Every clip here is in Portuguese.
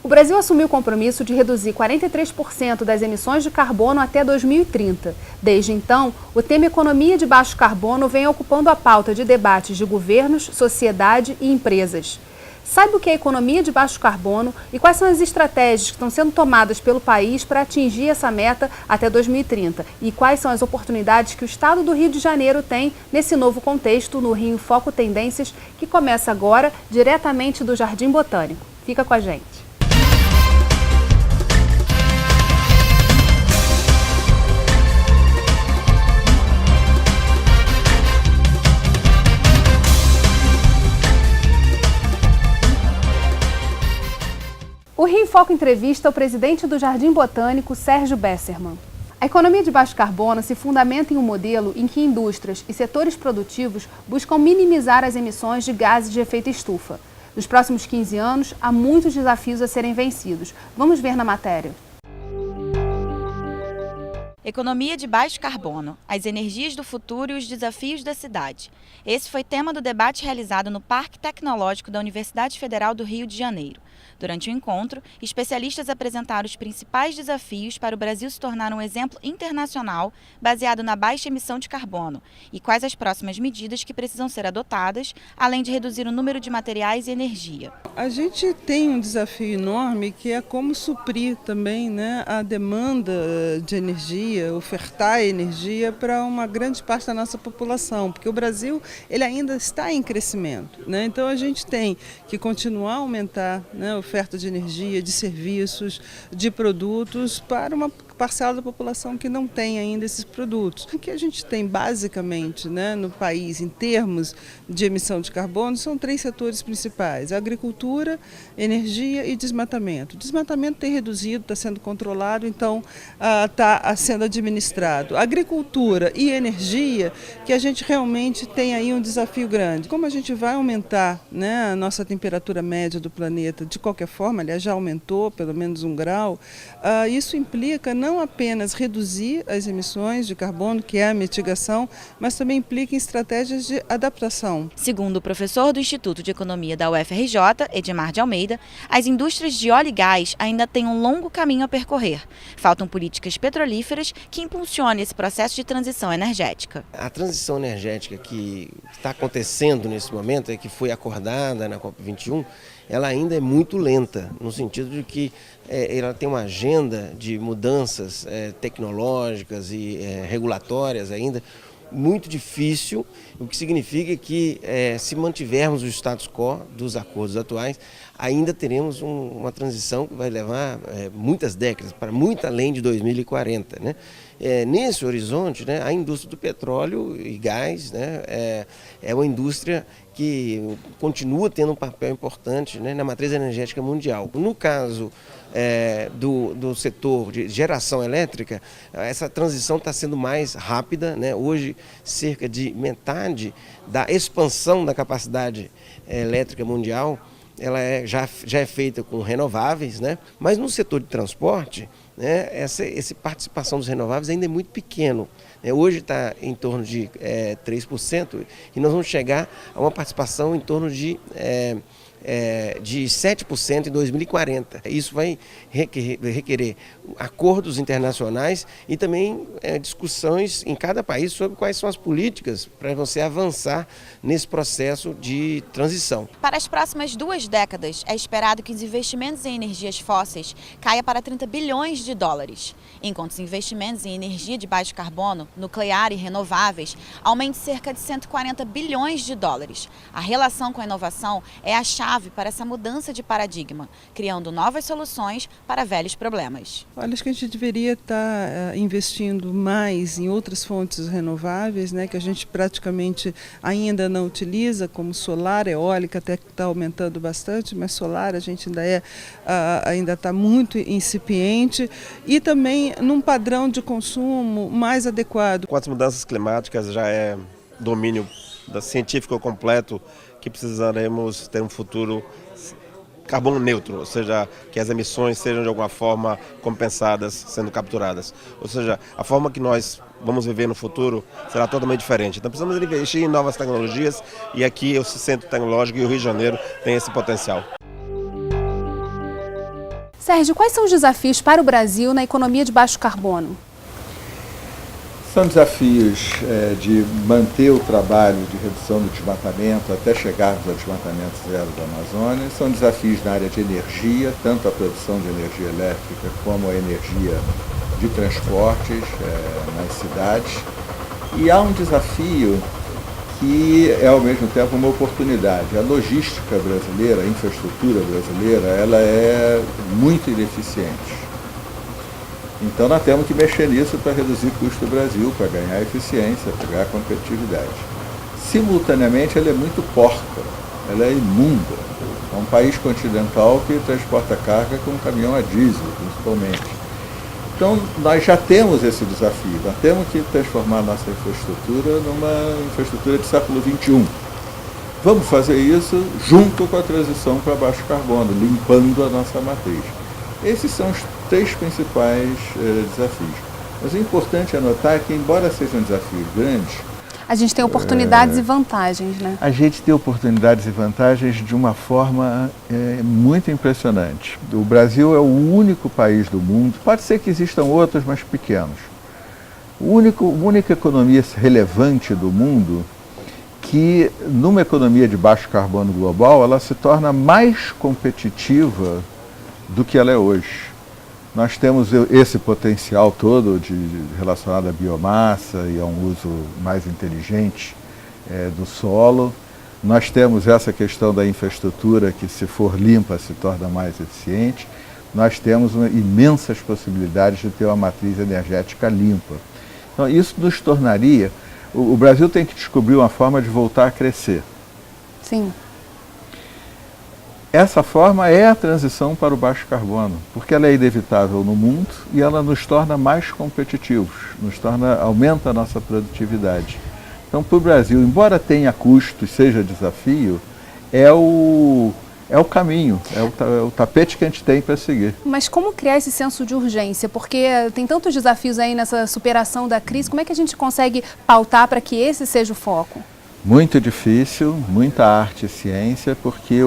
O Brasil assumiu o compromisso de reduzir 43% das emissões de carbono até 2030. Desde então, o tema economia de baixo carbono vem ocupando a pauta de debates de governos, sociedade e empresas. Saiba o que é economia de baixo carbono e quais são as estratégias que estão sendo tomadas pelo país para atingir essa meta até 2030 e quais são as oportunidades que o estado do Rio de Janeiro tem nesse novo contexto no Rio em Foco Tendências, que começa agora diretamente do Jardim Botânico. Fica com a gente. O Rio em Foco entrevista o presidente do Jardim Botânico, Sérgio Bessermann. A economia de baixo carbono se fundamenta em um modelo em que indústrias e setores produtivos buscam minimizar as emissões de gases de efeito estufa. Nos próximos 15 anos, há muitos desafios a serem vencidos. Vamos ver na matéria. Economia de baixo carbono, as energias do futuro e os desafios da cidade. Esse foi tema do debate realizado no Parque Tecnológico da Universidade Federal do Rio de Janeiro. Durante o encontro, especialistas apresentaram os principais desafios para o Brasil se tornar um exemplo internacional baseado na baixa emissão de carbono e quais as próximas medidas que precisam ser adotadas, além de reduzir o número de materiais e energia. A gente tem um desafio enorme que é como suprir também, né, a demanda de energia, ofertar energia para uma grande parte da nossa população, porque o Brasil ele ainda está em crescimento, né? Então a gente tem que continuar a aumentar, né, a oferta de energia, de serviços, de produtos para uma parcela da população que não tem ainda esses produtos. O que a gente tem basicamente, né, no país em termos de emissão de carbono são 3 setores principais: a agricultura, energia e desmatamento. O desmatamento tem reduzido, está sendo controlado, então está sendo administrado. Agricultura e energia, que a gente realmente tem aí um desafio grande. Como a gente vai aumentar, né, a nossa temperatura média do planeta de qualquer forma, aliás já aumentou pelo menos 1 grau, isso implica não apenas reduzir as emissões de carbono, que é a mitigação, mas também implica em estratégias de adaptação. Segundo o professor do Instituto de Economia da UFRJ, Edmar de Almeida, as indústrias de óleo e gás ainda têm um longo caminho a percorrer. Faltam políticas petrolíferas que impulsionem esse processo de transição energética. A transição energética que está acontecendo nesse momento, que foi acordada na COP21, ela ainda é muito lenta, no sentido de que ela tem uma agenda de mudanças tecnológicas e regulatórias ainda muito difícil, o que significa que se mantivermos o status quo dos acordos atuais, ainda teremos uma transição que vai levar muitas décadas, para muito além de 2040, né? Nesse horizonte, né, a indústria do petróleo e gás, né, é uma indústria que continua tendo um papel importante, né, na matriz energética mundial. No caso do setor de geração elétrica, essa transição está sendo mais rápida, né? Hoje, cerca de metade da expansão da capacidade elétrica mundial ela já é feita com renováveis, né? Mas no setor de transporte, né, essa participação dos renováveis ainda é muito pequeno. Hoje está em torno de 3% e nós vamos chegar a uma participação em torno de 7% em 2040. Isso vai requerer acordos internacionais e também discussões em cada país sobre quais são as políticas para você avançar nesse processo de transição. Para as próximas 2 décadas, é esperado que os investimentos em energias fósseis caia para 30 bilhões de dólares, enquanto os investimentos em energia de baixo carbono, nuclear e renováveis aumentem cerca de 140 bilhões de dólares. A relação com a inovação é a chave para essa mudança de paradigma, criando novas soluções para velhos problemas. Olha, acho que a gente deveria estar investindo mais em outras fontes renováveis, né, que a gente praticamente ainda não utiliza, como solar, eólica, até que está aumentando bastante, mas solar a gente ainda está muito incipiente, e também num padrão de consumo mais adequado. Com as mudanças climáticas já é domínio científico completo que precisaremos ter um futuro carbono neutro, ou seja, que as emissões sejam de alguma forma compensadas, sendo capturadas. Ou seja, a forma que nós vamos viver no futuro será totalmente diferente. Então precisamos investir em novas tecnologias e aqui o Centro Tecnológico e o Rio de Janeiro tem esse potencial. Sérgio, quais são os desafios para o Brasil na economia de baixo carbono? São desafios de manter o trabalho de redução do desmatamento até chegarmos ao desmatamento zero da Amazônia. São desafios na área de energia, tanto a produção de energia elétrica como a energia de transportes nas cidades. E há um desafio que é ao mesmo tempo uma oportunidade. A logística brasileira, a infraestrutura brasileira, ela é muito ineficiente. Então nós temos que mexer nisso para reduzir o custo do Brasil, para ganhar eficiência, para ganhar competitividade. Simultaneamente ela é muito porca, ela é imunda. É um país continental que transporta carga com caminhão a diesel, principalmente. Então nós já temos esse desafio, nós temos que transformar a nossa infraestrutura numa infraestrutura de século XXI. Vamos fazer isso junto com a transição para baixo carbono, limpando a nossa matriz. Esses são os 3 principais desafios. Mas o importante é notar que, embora sejam desafios grandes, a gente tem oportunidades e vantagens, né? A gente tem oportunidades e vantagens de uma forma muito impressionante. O Brasil é o único país do mundo, pode ser que existam outros, mas pequenos, a única economia relevante do mundo que, numa economia de baixo carbono global, ela se torna mais competitiva do que ela é hoje. Nós temos esse potencial todo relacionado à biomassa e a um uso mais inteligente do solo. Nós temos essa questão da infraestrutura que, se for limpa, se torna mais eficiente. Nós temos imensas possibilidades de ter uma matriz energética limpa. Então isso nos tornaria... O Brasil tem que descobrir uma forma de voltar a crescer. Sim. Essa forma é a transição para o baixo carbono, porque ela é inevitável no mundo e ela nos torna mais competitivos, aumenta a nossa produtividade. Então, para o Brasil, embora tenha custos, seja desafio, é o caminho, é o tapete que a gente tem para seguir. Mas como criar esse senso de urgência? Porque tem tantos desafios aí nessa superação da crise, como é que a gente consegue pautar para que esse seja o foco? Muito difícil, muita arte e ciência, porque,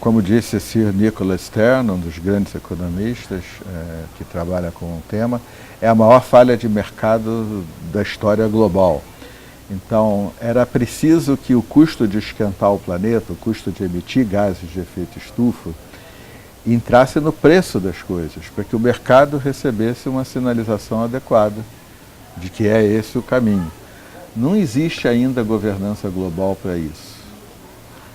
como disse Sir Nicholas Stern, um dos grandes economistas que trabalha com o tema, é a maior falha de mercado da história global. Então, era preciso que o custo de esquentar o planeta, o custo de emitir gases de efeito estufa, entrasse no preço das coisas, para que o mercado recebesse uma sinalização adequada de que é esse o caminho. Não existe ainda governança global para isso.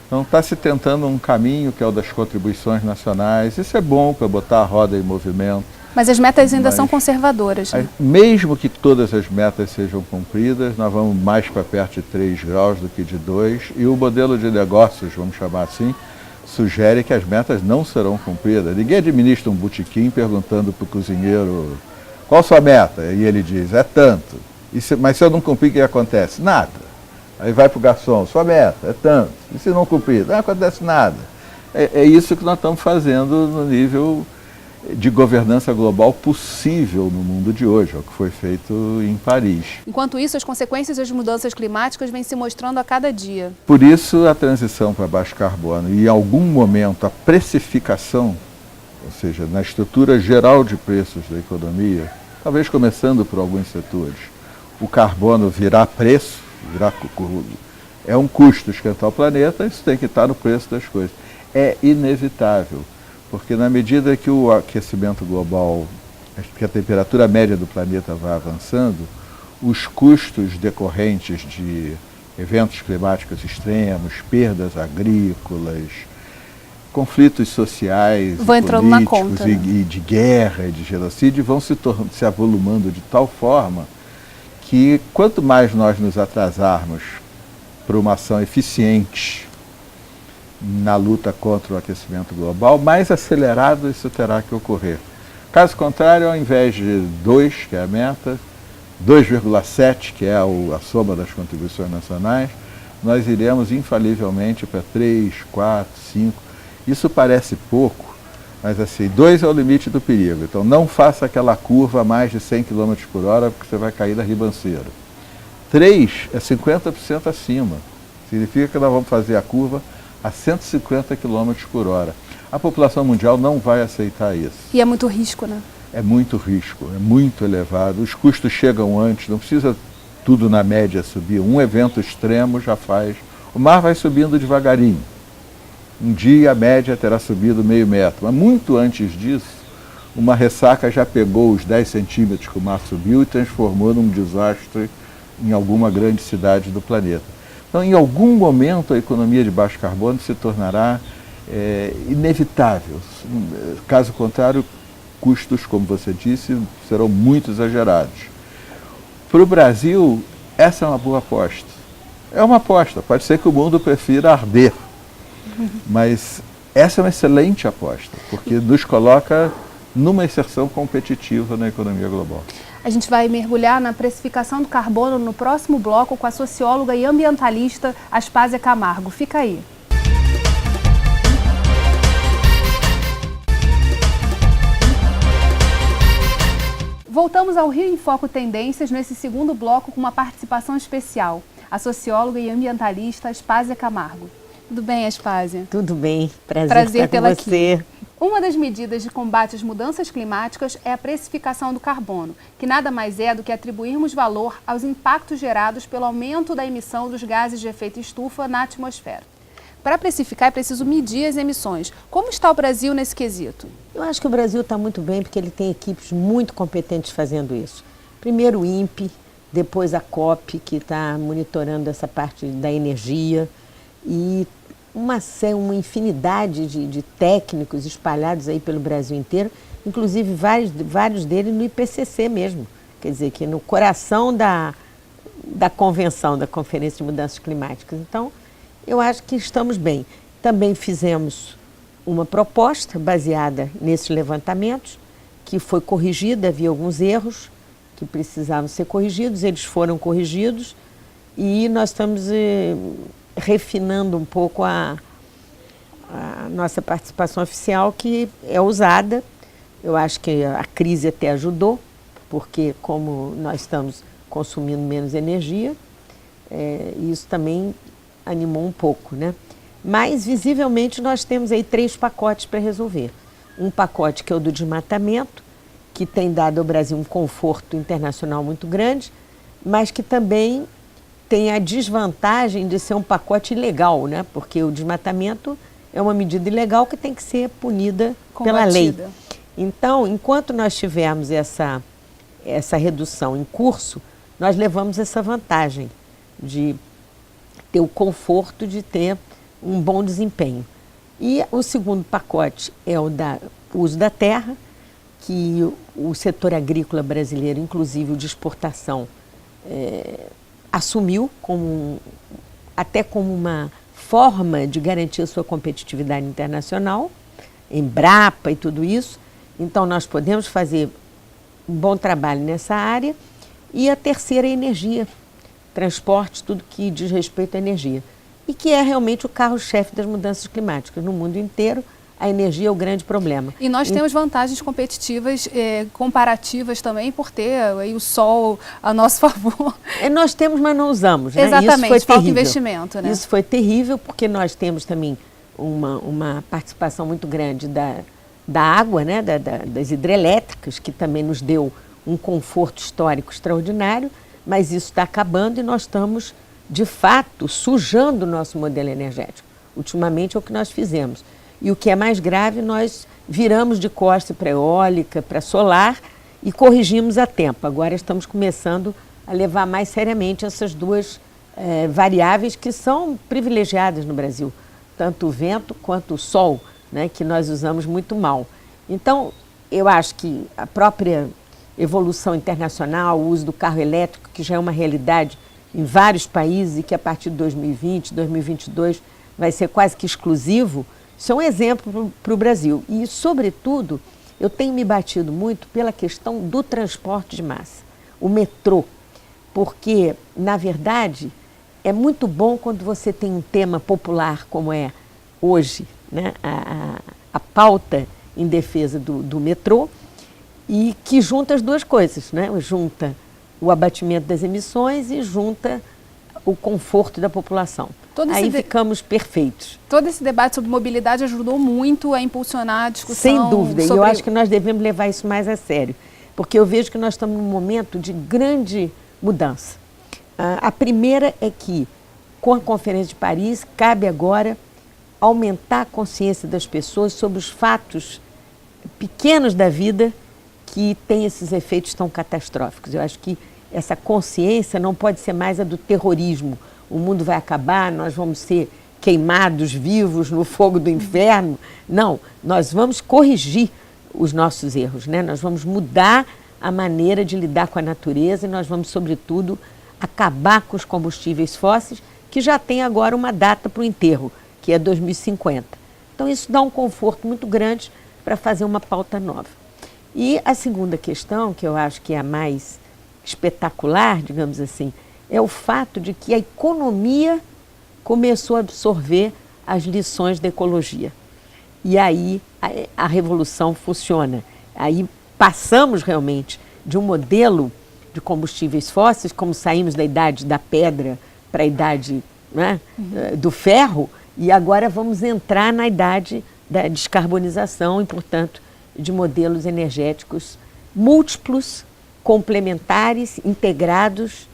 Então está se tentando um caminho que é o das contribuições nacionais. Isso é bom para botar a roda em movimento. Mas as metas ainda são conservadoras, né? Mesmo que todas as metas sejam cumpridas, nós vamos mais para perto de 3 graus do que de 2. E o modelo de negócios, vamos chamar assim, sugere que as metas não serão cumpridas. Ninguém administra um botequim perguntando para o cozinheiro qual a sua meta? E ele diz, é tanto. Mas se eu não cumprir, o que acontece? Nada. Aí vai para o garçom, sua meta é tanto. E se não cumprir? Não acontece nada. É isso que nós estamos fazendo no nível de governança global possível no mundo de hoje, é o que foi feito em Paris. Enquanto isso, as consequências das mudanças climáticas vêm se mostrando a cada dia. Por isso, a transição para baixo carbono e, em algum momento, a precificação, ou seja, na estrutura geral de preços da economia, talvez começando por alguns setores, o carbono virar preço, é um custo esquentar o planeta, isso tem que estar no preço das coisas. É inevitável, porque na medida que o aquecimento global, que a temperatura média do planeta vai avançando, os custos decorrentes de eventos climáticos extremos, perdas agrícolas, conflitos sociais, políticos e de guerra e de genocídio vão se avolumando de tal forma que quanto mais nós nos atrasarmos para uma ação eficiente na luta contra o aquecimento global, mais acelerado isso terá que ocorrer. Caso contrário, ao invés de 2, que é a meta, 2,7, que é a soma das contribuições nacionais, nós iremos infalivelmente para 3, 4, 5. Isso parece pouco, mas assim, 2 é o limite do perigo. Então não faça aquela curva a mais de 100 km por hora, porque você vai cair da ribanceira. 3 é 50% acima. Significa que nós vamos fazer a curva a 150 km por hora. A população mundial não vai aceitar isso. E é muito risco, né? É muito risco, é muito elevado. Os custos chegam antes, não precisa tudo na média subir. Um evento extremo já faz. O mar vai subindo devagarinho. Um dia a média terá subido meio metro, mas muito antes disso, uma ressaca já pegou os 10 centímetros que o mar subiu e transformou num desastre em alguma grande cidade do planeta. Então, em algum momento, a economia de baixo carbono se tornará inevitável. Caso contrário, custos, como você disse, serão muito exagerados. Para o Brasil, essa é uma boa aposta. É uma aposta, pode ser que o mundo prefira arder, mas essa é uma excelente aposta, porque nos coloca numa inserção competitiva na economia global. A gente vai mergulhar na precificação do carbono no próximo bloco com a socióloga e ambientalista Aspásia Camargo. Fica aí. Voltamos ao Rio em Foco Tendências nesse segundo bloco com uma participação especial. A socióloga e ambientalista Aspásia Camargo. Tudo bem, Aspásia? Tudo bem, prazer estar com você. Aqui. Uma das medidas de combate às mudanças climáticas é a precificação do carbono, que nada mais é do que atribuirmos valor aos impactos gerados pelo aumento da emissão dos gases de efeito estufa na atmosfera. Para precificar é preciso medir as emissões. Como está o Brasil nesse quesito? Eu acho que o Brasil está muito bem porque ele tem equipes muito competentes fazendo isso. Primeiro o INPE, depois a COP, que está monitorando essa parte da energia, e uma infinidade de técnicos espalhados aí pelo Brasil inteiro, inclusive vários deles no IPCC mesmo, quer dizer, que no coração da convenção, da Conferência de Mudanças Climáticas. Então, eu acho que estamos bem. Também fizemos uma proposta baseada nesses levantamentos, que foi corrigida, havia alguns erros que precisavam ser corrigidos, eles foram corrigidos e nós estamos refinando um pouco a nossa participação oficial, que é usada. Eu acho que a crise até ajudou, porque como nós estamos consumindo menos energia, isso também animou um pouco, né? Mas, visivelmente, nós temos aí 3 pacotes para resolver. Um pacote que é o do desmatamento, que tem dado ao Brasil um conforto internacional muito grande, mas que também tem a desvantagem de ser um pacote ilegal, né? Porque o desmatamento é uma medida ilegal que tem que ser punida pela lei. Então, enquanto nós tivermos essa redução em curso, nós levamos essa vantagem de ter o conforto de ter um bom desempenho. E o segundo pacote é o uso da terra, que o setor agrícola brasileiro, inclusive o de exportação, assumiu até como uma forma de garantir a sua competitividade internacional, Embrapa e tudo isso. Então, nós podemos fazer um bom trabalho nessa área. E a terceira é energia, transporte, tudo que diz respeito à energia. E que é realmente o carro-chefe das mudanças climáticas. No mundo inteiro, a energia é o grande problema. E nós temos vantagens competitivas, comparativas também, por ter aí o sol a nosso favor. Nós temos, mas não usamos, né? Exatamente, isso foi falta investimento, né? Isso foi terrível, porque nós temos também uma participação muito grande da água, né? Das hidrelétricas, que também nos deu um conforto histórico extraordinário, mas isso está acabando e nós estamos, de fato, sujando o nosso modelo energético. Ultimamente é o que nós fizemos. E o que é mais grave, nós viramos de costa para eólica, para solar e corrigimos a tempo. Agora estamos começando a levar mais seriamente essas duas variáveis que são privilegiadas no Brasil, tanto o vento quanto o sol, né, que nós usamos muito mal. Então, eu acho que a própria evolução internacional, o uso do carro elétrico, que já é uma realidade em vários países e que a partir de 2020, 2022 vai ser quase que exclusivo, isso é um exemplo para o Brasil. E, sobretudo, eu tenho me batido muito pela questão do transporte de massa, o metrô, porque, na verdade, é muito bom quando você tem um tema popular como é hoje, né? A pauta em defesa do metrô, e que junta as duas coisas, né? Junta o abatimento das emissões e junta o conforto da população. Aí ficamos perfeitos. Todo esse debate sobre mobilidade ajudou muito a impulsionar a discussão. Sem dúvida, e eu acho que nós devemos levar isso mais a sério, porque eu vejo que nós estamos num momento de grande mudança. A primeira é que, com a Conferência de Paris, cabe agora aumentar a consciência das pessoas sobre os fatos pequenos da vida que têm esses efeitos tão catastróficos. Eu acho que essa consciência não pode ser mais a do terrorismo. O mundo vai acabar, nós vamos ser queimados vivos no fogo do inferno. Não, nós vamos corrigir os nossos erros, né? Nós vamos mudar a maneira de lidar com a natureza e nós vamos, sobretudo, acabar com os combustíveis fósseis, que já tem agora uma data para o enterro, que é 2050. Então, isso dá um conforto muito grande para fazer uma pauta nova. E a segunda questão, que eu acho que é a mais espetacular, digamos assim, é o fato de que a economia começou a absorver as lições da ecologia. E aí a revolução funciona. Aí passamos realmente de um modelo de combustíveis fósseis, como saímos da idade da pedra para a idade, né, do ferro, e agora vamos entrar na idade da descarbonização e, portanto, de modelos energéticos múltiplos, complementares, integrados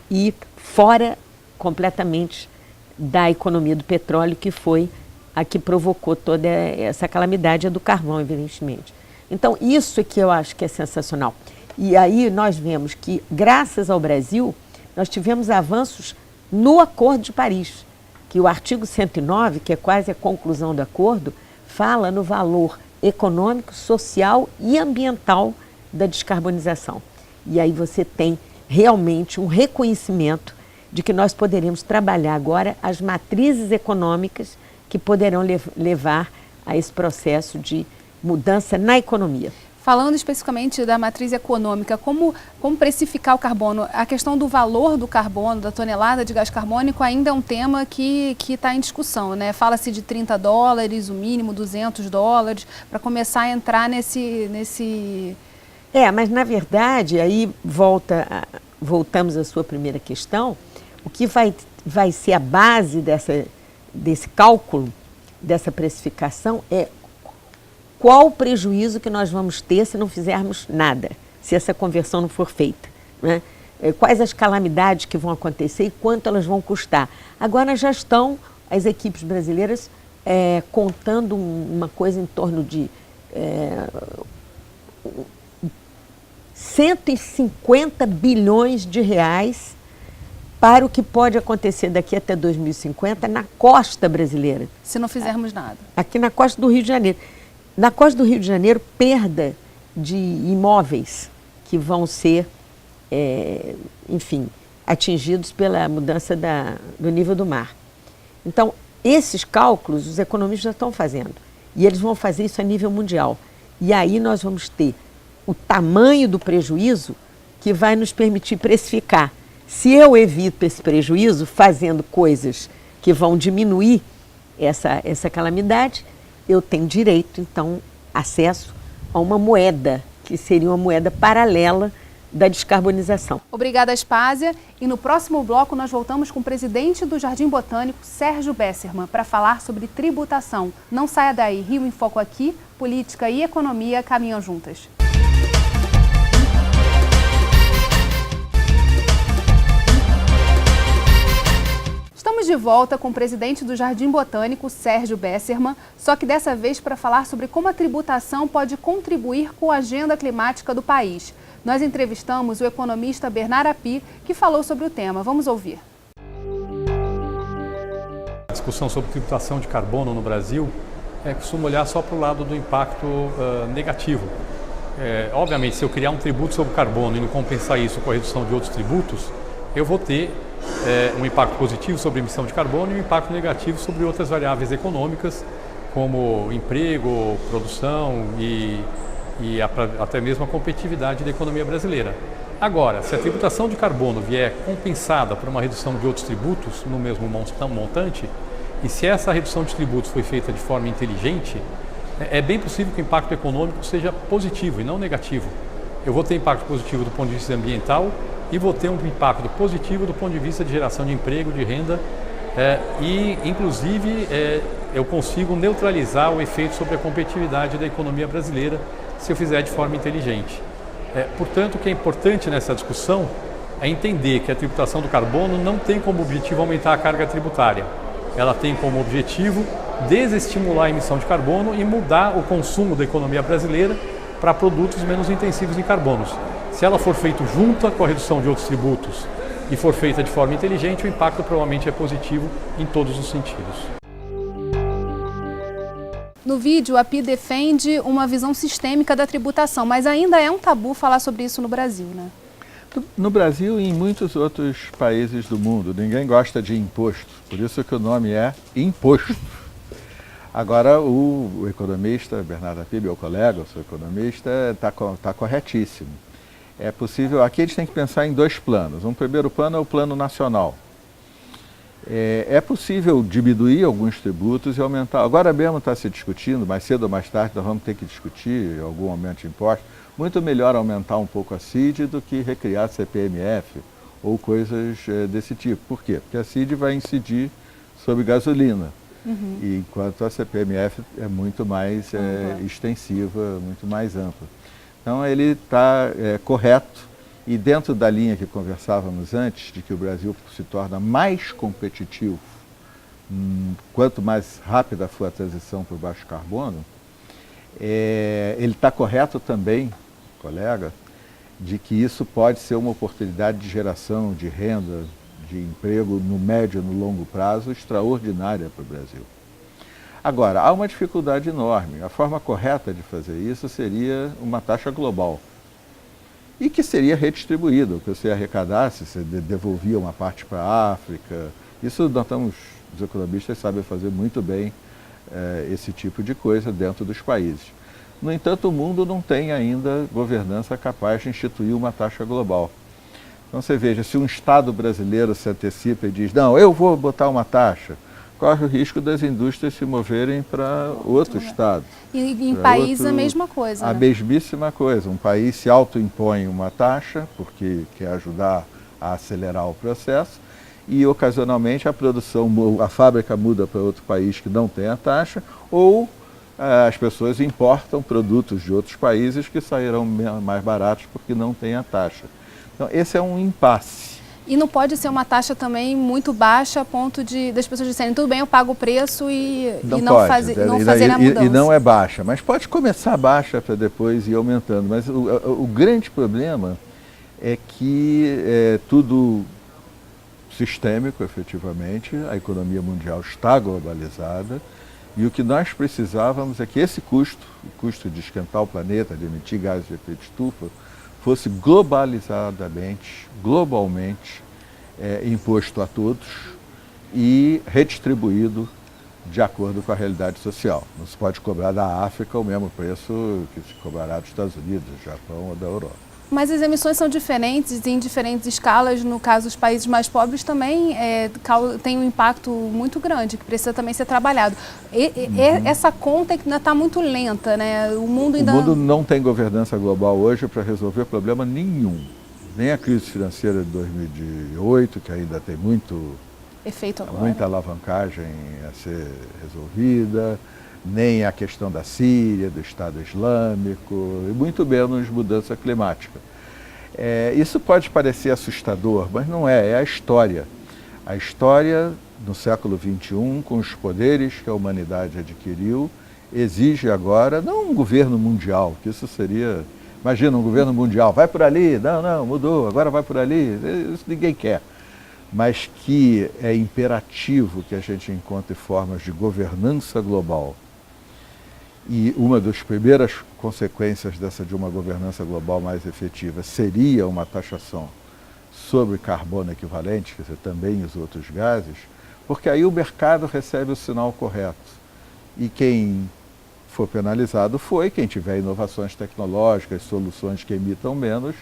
e fora completamente da economia do petróleo, que foi a que provocou toda essa calamidade, a do carvão, evidentemente. Então, isso é que eu acho que é sensacional. E aí nós vemos que, graças ao Brasil, nós tivemos avanços no Acordo de Paris, que o artigo 109, que é quase a conclusão do acordo, fala no valor econômico, social e ambiental da descarbonização. E aí você tem realmente um reconhecimento de que nós poderemos trabalhar agora as matrizes econômicas que poderão levar a esse processo de mudança na economia. Falando especificamente da matriz econômica, como precificar o carbono? A questão do valor do carbono, da tonelada de gás carbônico, ainda é um tema que está em discussão, né? Fala-se de $30, o mínimo $200, para começar a entrar nesse... Mas na verdade, aí voltamos à sua primeira questão, o que vai ser a base desse cálculo, dessa precificação, é qual o prejuízo que nós vamos ter se não fizermos nada, se essa conversão não for feita, né? Quais as calamidades que vão acontecer e quanto elas vão custar. Agora já estão as equipes brasileiras contando uma coisa em torno de 150 bilhões de reais para o que pode acontecer daqui até 2050 na costa brasileira. Se não fizermos nada. Aqui na costa do Rio de Janeiro. Na costa do Rio de Janeiro, perda de imóveis que vão ser, atingidos pela mudança do nível do mar. Então, esses cálculos os economistas já estão fazendo. E eles vão fazer isso a nível mundial. E aí nós vamos ter o tamanho do prejuízo que vai nos permitir precificar. Se eu evito esse prejuízo fazendo coisas que vão diminuir essa calamidade, eu tenho direito, então, acesso a uma moeda, que seria uma moeda paralela da descarbonização. Obrigada, Aspásia. E no próximo bloco nós voltamos com o presidente do Jardim Botânico, Sérgio Bessermann, para falar sobre tributação. Não saia daí, Rio em Foco aqui, política e economia caminham juntas. Estamos de volta com o presidente do Jardim Botânico, Sérgio Bessermann, só que dessa vez para falar sobre como a tributação pode contribuir com a agenda climática do país. Nós entrevistamos o economista Bernard Api, que falou sobre o tema. Vamos ouvir. A discussão sobre tributação de carbono no Brasil costuma olhar só para o lado do impacto negativo. Obviamente, se eu criar um tributo sobre carbono e não compensar isso com a redução de outros tributos, eu vou ter um impacto positivo sobre a emissão de carbono e um impacto negativo sobre outras variáveis econômicas, como emprego, produção e até mesmo a competitividade da economia brasileira. Agora, se a tributação de carbono vier compensada por uma redução de outros tributos no mesmo montante, e se essa redução de tributos foi feita de forma inteligente, é bem possível que o impacto econômico seja positivo e não negativo. Eu vou ter impacto positivo do ponto de vista ambiental e vou ter um impacto positivo do ponto de vista de geração de emprego, de renda e, inclusive, eu consigo neutralizar o efeito sobre a competitividade da economia brasileira se eu fizer de forma inteligente. Portanto, o que é importante nessa discussão é entender que a tributação do carbono não tem como objetivo aumentar a carga tributária. Ela tem como objetivo desestimular a emissão de carbono e mudar o consumo da economia brasileira para produtos menos intensivos em carbonos. Se ela for feita junta com a redução de outros tributos e for feita de forma inteligente, o impacto provavelmente é positivo em todos os sentidos. No vídeo, a Pi defende uma visão sistêmica da tributação, mas ainda é um tabu falar sobre isso no Brasil, né? No Brasil e em muitos outros países do mundo, ninguém gosta de imposto, por isso que o nome é imposto. Agora, o economista Bernardo Apib, meu colega, eu sou economista, está corretíssimo. É possível, aqui a gente tem que pensar em dois planos. Um primeiro plano é o plano nacional. É possível diminuir alguns tributos e aumentar. Agora mesmo está se discutindo, mais cedo ou mais tarde nós vamos ter que discutir em algum aumento de impostos. Muito melhor aumentar um pouco a CID do que recriar a CPMF ou coisas desse tipo. Por quê? Porque a CID vai incidir sobre gasolina, enquanto a CPMF é muito mais extensiva, muito mais ampla. Então ele está correto e dentro da linha que conversávamos antes, de que o Brasil se torna mais competitivo quanto mais rápida for a transição para o baixo carbono, ele está correto também, colega, de que isso pode ser uma oportunidade de geração de renda, de emprego no médio e no longo prazo extraordinária para o Brasil. Agora, há uma dificuldade enorme. A forma correta de fazer isso seria uma taxa global e que seria redistribuída. O que você arrecadasse, você devolvia uma parte para a África. Isso os economistas sabem fazer muito bem esse tipo de coisa dentro dos países. No entanto, o mundo não tem ainda governança capaz de instituir uma taxa global. Então você veja, se um Estado brasileiro se antecipa e diz, não, eu vou botar uma taxa, corre o risco das indústrias se moverem para outro Estado. E em país a mesma coisa, A né? mesmíssima coisa. Um país se autoimpõe uma taxa, porque quer ajudar a acelerar o processo, e ocasionalmente a fábrica muda para outro país que não tem a taxa, ou as pessoas importam produtos de outros países que sairão mais baratos porque não tem a taxa. Então esse é um impasse. E não pode ser uma taxa também muito baixa a ponto das pessoas disserem, tudo bem, eu pago o preço e não fazer a mudança. E não é baixa, mas pode começar baixa para depois ir aumentando. Mas o grande problema é que é tudo sistêmico, efetivamente, a economia mundial está globalizada e o que nós precisávamos é que esse custo, o custo de esquentar o planeta, de emitir gases de efeito estufa, fosse globalmente imposto a todos e redistribuído de acordo com a realidade social. Não se pode cobrar da África o mesmo preço que se cobrará dos Estados Unidos, do Japão ou da Europa. Mas as emissões são diferentes em diferentes escalas. No caso, os países mais pobres também têm um impacto muito grande, que precisa também ser trabalhado. Essa conta ainda está muito lenta, né? O mundo não tem governança global hoje para resolver problema nenhum. Nem a crise financeira de 2008, que ainda tem muita alavancagem a ser resolvida, nem a questão da Síria, do Estado Islâmico, e muito menos mudança climática. Isso pode parecer assustador, mas não é a história. A história, no século XXI, com os poderes que a humanidade adquiriu, exige agora, não um governo mundial, que isso seria, imagina um governo mundial, vai por ali, não, mudou, agora vai por ali, isso ninguém quer. Mas que é imperativo que a gente encontre formas de governança global. E uma das primeiras consequências de uma governança global mais efetiva seria uma taxação sobre carbono equivalente, quer dizer, também os outros gases, porque aí o mercado recebe o sinal correto. E quem for penalizado quem tiver inovações tecnológicas, soluções que emitam menos,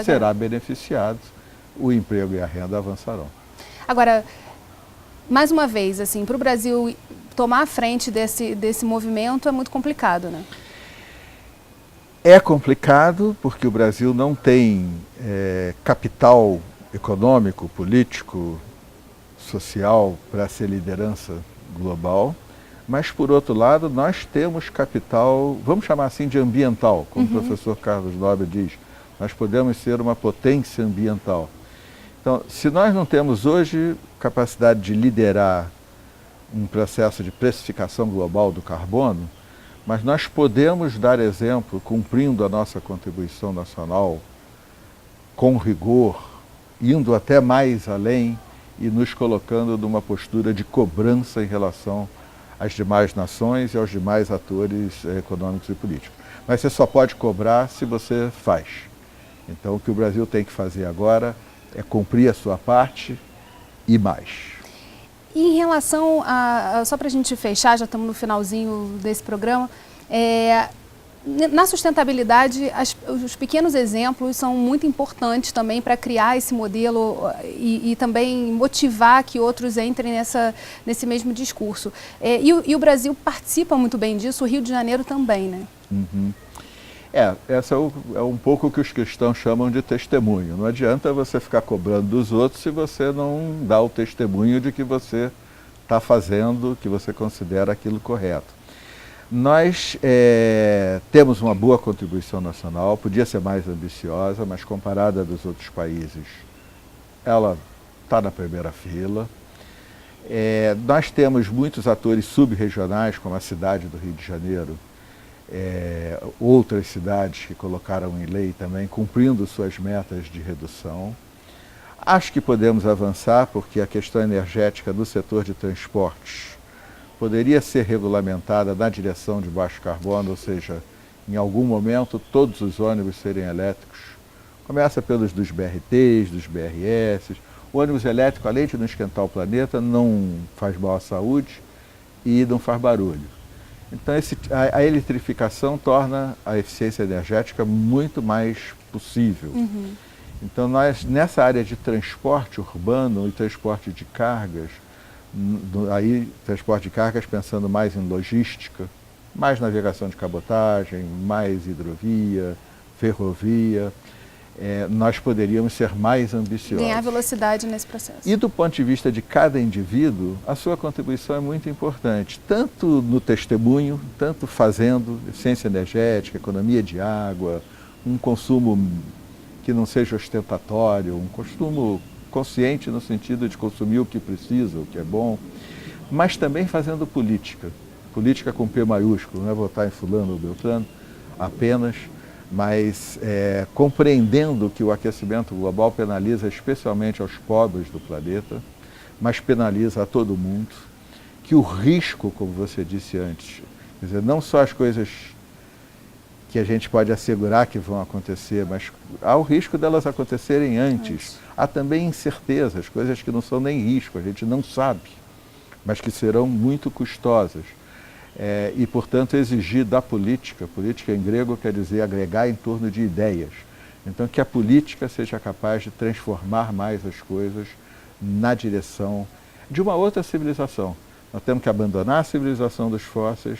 será beneficiado, o emprego e a renda avançarão. Agora, mais uma vez, assim, para o Brasil tomar a frente desse movimento é muito complicado, né? É complicado porque o Brasil não tem capital econômico, político, social para ser liderança global, mas por outro lado nós temos capital, vamos chamar assim de ambiental, como o professor Carlos Nobre diz, nós podemos ser uma potência ambiental. Então, se nós não temos hoje capacidade de liderar um processo de precificação global do carbono, mas nós podemos dar exemplo, cumprindo a nossa contribuição nacional com rigor, indo até mais além e nos colocando numa postura de cobrança em relação às demais nações e aos demais atores econômicos e políticos. Mas você só pode cobrar se você faz. Então, o que o Brasil tem que fazer agora é cumprir a sua parte e mais. E em relação a, só para a gente fechar, já estamos no finalzinho desse programa, na sustentabilidade, os pequenos exemplos são muito importantes também para criar esse modelo e também motivar que outros entrem nesse mesmo discurso. E o Brasil participa muito bem disso, o Rio de Janeiro também, né? Uhum. Essa é um pouco o que os cristãos chamam de testemunho. Não adianta você ficar cobrando dos outros se você não dá o testemunho de que você está fazendo, que você considera aquilo correto. Nós temos uma boa contribuição nacional, podia ser mais ambiciosa, mas comparada dos outros países, ela está na primeira fila. Nós temos muitos atores sub-regionais, como a cidade do Rio de Janeiro, outras cidades que colocaram em lei também, cumprindo suas metas de redução. Acho que podemos avançar, porque a questão energética do setor de transportes poderia ser regulamentada na direção de baixo carbono, ou seja, em algum momento todos os ônibus serem elétricos. Começa pelos dos BRTs, dos BRS. O ônibus elétrico, além de não esquentar o planeta, não faz mal à saúde e não faz barulho. Então a eletrificação torna a eficiência energética muito mais possível. Então nós, nessa área de transporte urbano e transporte de cargas, aí transporte de cargas pensando mais em logística, mais navegação de cabotagem, mais hidrovia, ferrovia, nós poderíamos ser mais ambiciosos. Ganhar velocidade nesse processo. E do ponto de vista de cada indivíduo, a sua contribuição é muito importante, tanto no testemunho, tanto fazendo eficiência energética, economia de água, um consumo que não seja ostentatório, um consumo consciente no sentido de consumir o que precisa, o que é bom, mas também fazendo política. Política com P maiúsculo, não é votar em fulano ou beltrano apenas, mas compreendendo que o aquecimento global penaliza especialmente aos pobres do planeta, mas penaliza a todo mundo, que o risco, como você disse antes, quer dizer, não só as coisas que a gente pode assegurar que vão acontecer, mas há o risco delas acontecerem antes. Há também incertezas, coisas que não são nem risco, a gente não sabe, mas que serão muito custosas. E, portanto, exigir da política em grego quer dizer agregar em torno de ideias. Então, que a política seja capaz de transformar mais as coisas na direção de uma outra civilização. Nós temos que abandonar a civilização dos fósseis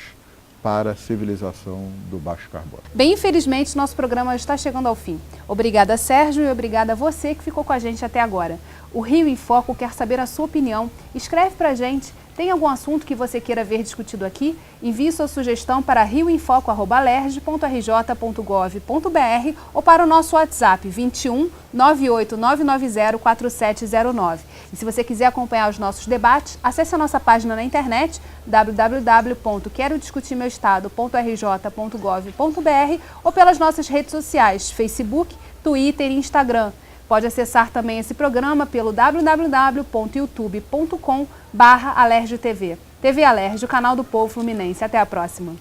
para a civilização do baixo carbono. Bem, infelizmente, nosso programa está chegando ao fim. Obrigada, Sérgio, e obrigada a você que ficou com a gente até agora. O Rio em Foco quer saber a sua opinião. Escreve pra gente. Tem algum assunto que você queira ver discutido aqui? Envie sua sugestão para rioemfoco@alerj.rj.gov.br ou para o nosso WhatsApp 21 98990 4709. E se você quiser acompanhar os nossos debates, acesse a nossa página na internet www.querodiscutirmeuestado.rj.gov.br ou pelas nossas redes sociais, Facebook, Twitter e Instagram. Pode acessar também esse programa pelo www.youtube.com/alerjtv. TV Alerj, o canal do povo fluminense. Até a próxima.